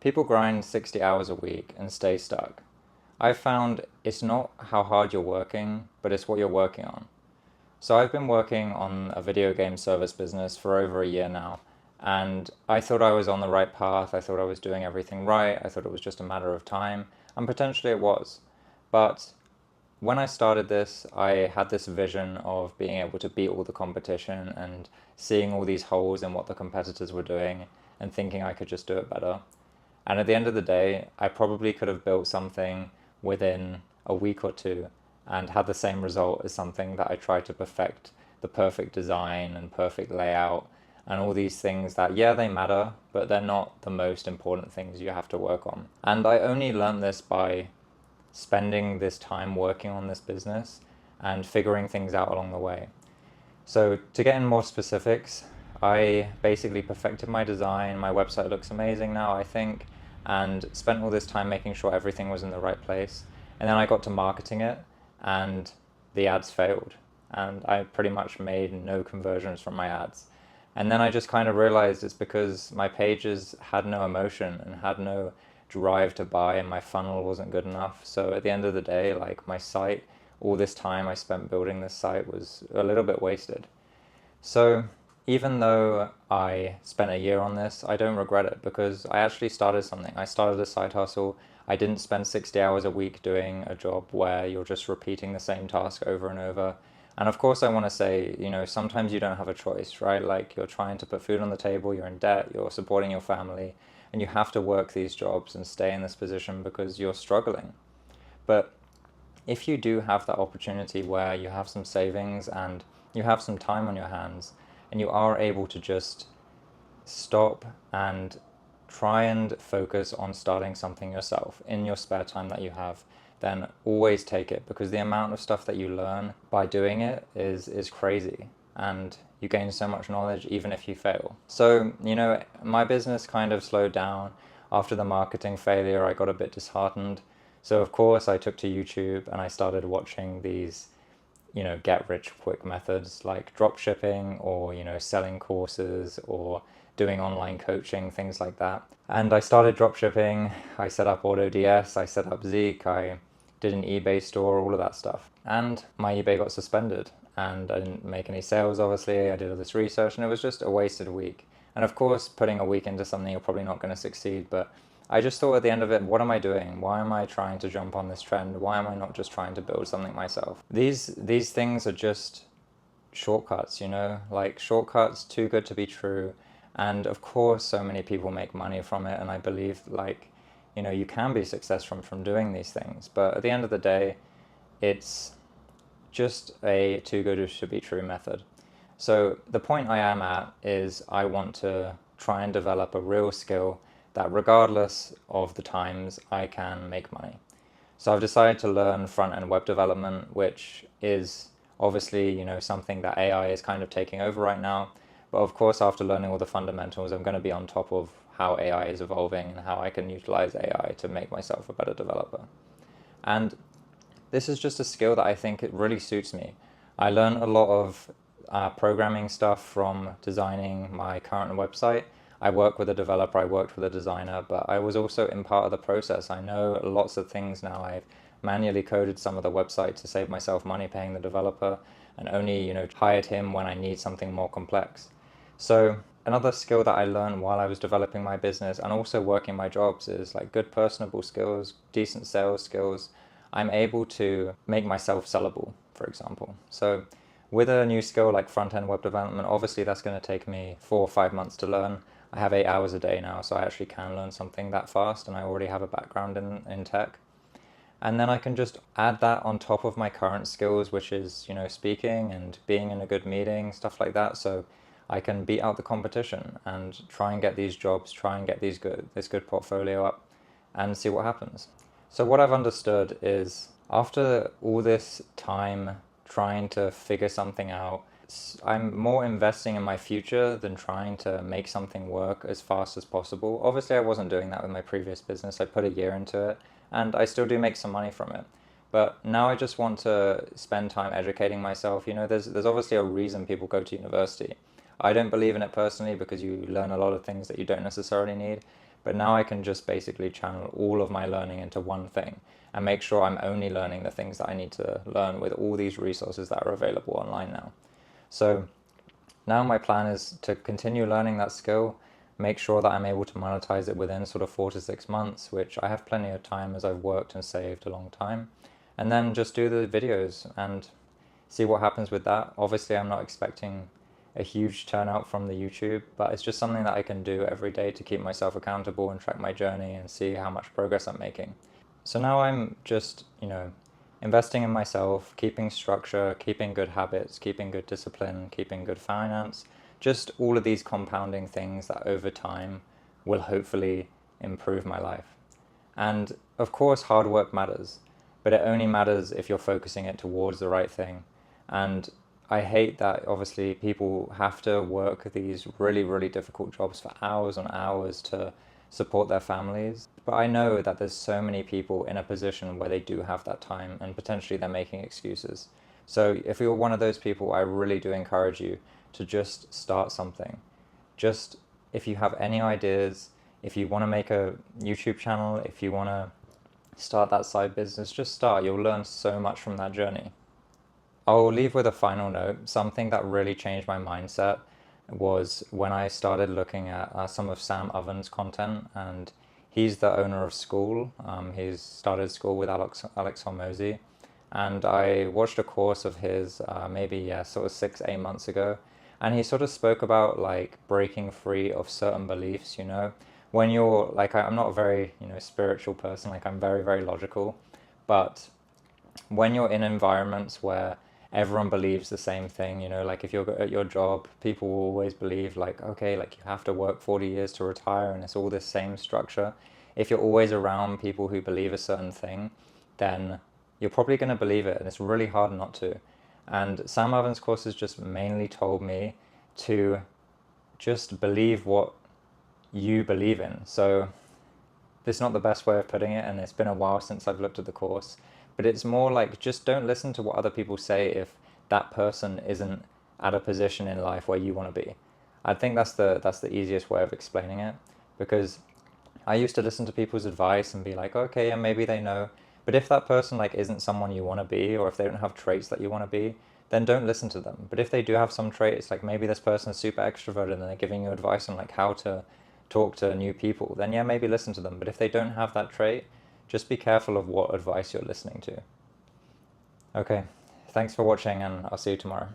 People grind 60 hours a week and stay stuck. I've found it's not how hard you're working, but it's what you're working on. So I've been working on a video game service business for over a year now, and I thought I was on the right path. I thought I was doing everything right. I thought it was just a matter of time, and potentially it was. But when I started this, I had this vision of being able to beat all the competition and seeing all these holes in what the competitors were doing and thinking I could just do it better. And at the end of the day, I probably could have built something within a week or two and had the same result as something that I tried to perfect the perfect design and perfect layout and all these things that, yeah, they matter, but they're not the most important things you have to work on. And I only learned this by spending this time working on this business and figuring things out along the way. So to get in more specifics, I basically perfected my design. My website looks amazing now, I think, and spent all this time making sure everything was in the right place. And then I got to marketing it, and the ads failed. And I pretty much made no conversions from my ads. And then I just kind of realized it's because my pages had no emotion and had no drive to buy, and my funnel wasn't good enough. So at the end of the day, like, my site, all this time I spent building this site was a little bit wasted. So even though I spent a year on this, I don't regret it because I actually started something. I started a side hustle. I didn't spend 60 hours a week doing a job where you're just repeating the same task over and over. And of course, I want to say, sometimes you don't have a choice, right? Like, you're trying to put food on the table, you're in debt, you're supporting your family, and you have to work these jobs and stay in this position because you're struggling. But if you do have that opportunity where you have some savings and you have some time on your hands and you are able to just stop and try and focus on starting something yourself in your spare time that you have, then always take it, because the amount of stuff that you learn by doing it is crazy, and you gain so much knowledge even if you fail. So, my business kind of slowed down after the marketing failure. I got a bit disheartened. So of course I took to YouTube and I started watching these, get rich quick methods like drop shipping or, selling courses or doing online coaching, things like that. And I started drop shipping. I set up AutoDS, I set up Zeek, I did an eBay store, all of that stuff. And my eBay got suspended and I didn't make any sales, obviously. I did all this research and it was just a wasted week. And of course, putting a week into something, you're probably not going to succeed, but I just thought at the end of it, what am I doing? Why am I trying to jump on this trend? Why am I not just trying to build something myself? These things are just shortcuts, like shortcuts too good to be true. And of course, so many people make money from it. And I believe, you can be successful from doing these things. But at the end of the day, it's just a too good to be true method. So the point I am at is I want to try and develop a real skill that regardless of the times, I can make money. So I've decided to learn front-end web development, which is obviously, something that AI is kind of taking over right now. But of course, after learning all the fundamentals, I'm going to be on top of how AI is evolving and how I can utilize AI to make myself a better developer. And this is just a skill that I think it really suits me. I learned a lot of programming stuff from designing my current website. I work with a developer, I worked with a designer, but I was also in part of the process. I know lots of things now. I've manually coded some of the website to save myself money paying the developer and only, hired him when I need something more complex. So another skill that I learned while I was developing my business and also working my jobs is like good personable skills, decent sales skills. I'm able to make myself sellable, for example. So with a new skill like front-end web development, obviously that's going to take me 4 or 5 months to learn. I have 8 hours a day now, so I actually can learn something that fast, and I already have a background in tech. And then I can just add that on top of my current skills, which is, speaking and being in a good meeting, stuff like that. So I can beat out the competition and try and get these jobs, try and get this good portfolio up and see what happens. So what I've understood is after all this time trying to figure something out, I'm more investing in my future than trying to make something work as fast as possible. Obviously, I wasn't doing that with my previous business. I put a year into it, and I still do make some money from it. But now I just want to spend time educating myself. There's obviously a reason people go to university. I don't believe in it personally because you learn a lot of things that you don't necessarily need. but now I can just basically channel all of my learning into one thing and make sure I'm only learning the things that I need to learn with all these resources that are available online now. So now my plan is to continue learning that skill, make sure that I'm able to monetize it within sort of 4 to 6 months, which I have plenty of time as I've worked and saved a long time, and then just do the videos and see what happens with that. Obviously, I'm not expecting a huge turnout from the YouTube, but it's just something that I can do every day to keep myself accountable and track my journey and see how much progress I'm making. So now I'm just, investing in myself, keeping structure, keeping good habits, keeping good discipline, keeping good finance, just all of these compounding things that over time will hopefully improve my life. And of course, hard work matters, but it only matters if you're focusing it towards the right thing. And I hate that obviously people have to work these really, really difficult jobs for hours on hours to support their families. But I know that there's so many people in a position where they do have that time and potentially they're making excuses. So if you're one of those people, I really do encourage you to just start something. Just if you have any ideas, if you want to make a YouTube channel, if you want to start that side business, just start. You'll learn so much from that journey. I'll leave with a final note. Something that really changed my mindset was when I started looking at some of Sam Oven's content, and he's the owner of School. He's started School with Alex Hormozy, and I watched a course of his sort of 6, 8 months ago, and he sort of spoke about like breaking free of certain beliefs. When you're like, I'm not a very spiritual person. Like I'm very, very logical, but when you're in environments where everyone believes the same thing, like if you're at your job, people will always believe like, okay, like you have to work 40 years to retire and it's all this same structure. If you're always around people who believe a certain thing, then you're probably going to believe it, and it's really hard not to. And Sam Oven's courses just mainly told me to just believe what you believe in. So this is not the best way of putting it, and it's been a while since I've looked at the course, but it's more like just don't listen to what other people say if that person isn't at a position in life where you want to be. I think that's the easiest way of explaining it, because I used to listen to people's advice and be like, okay, yeah, maybe they know, but if that person like isn't someone you want to be, or if they don't have traits that you want to be, then don't listen to them. But if they do have some traits, like maybe this person is super extroverted and they're giving you advice on like how to talk to new people, then yeah, maybe listen to them. But if they don't have that trait, just be careful of what advice you're listening to. Okay, thanks for watching, and I'll see you tomorrow.